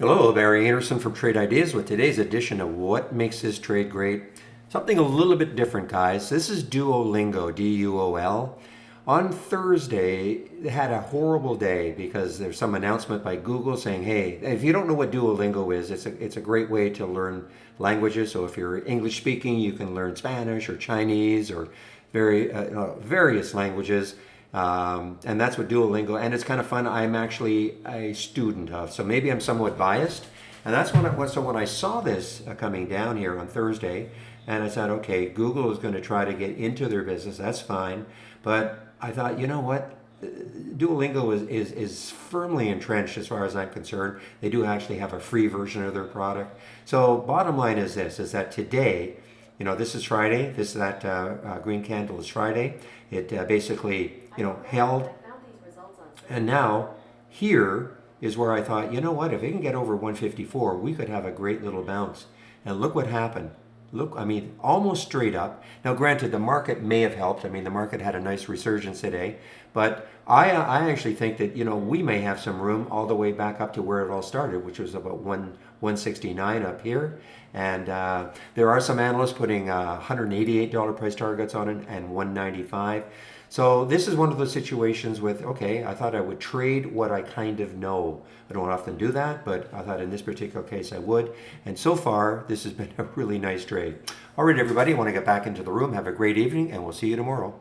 Hello, Barry Anderson from Trade Ideas with today's edition of What Makes This Trade Great. Something a little bit different, guys. This is Duolingo, D-U-O-L. On Thursday, they had a horrible day because there's some announcement by Google saying, hey, if you don't know what Duolingo is, it's a great way to learn languages. So if you're English speaking, you can learn Spanish or Chinese or various languages. And that's what Duolingo, and it's kind of fun. I'm actually a student of, so maybe I'm somewhat biased. And that's when I saw this coming down here on Thursday, and I said, okay, Google is going to try to get into their business. That's fine. But I thought, you know what? Duolingo is firmly entrenched as far as I'm concerned. They do actually have a free version of their product. So bottom line is this, is that today, this is Friday. That green candle is Friday. It basically, held. And now here is where I thought, you know what? If it can get over 154, we could have a great little bounce. And look what happened. Look, almost straight up. Now, granted, the market may have helped. The market had a nice resurgence today. But I actually think that, we may have some room all the way back up to where it all started, which was about 169 up here. And there are some analysts putting $188 price targets on it and 195. So this is one of those situations with, okay, I thought I would trade what I kind of know. I don't often do that, but I thought in this particular case I would. And so far, this has been a really nice trade. All right, everybody, I want to get back into the room. Have a great evening, and we'll see you tomorrow.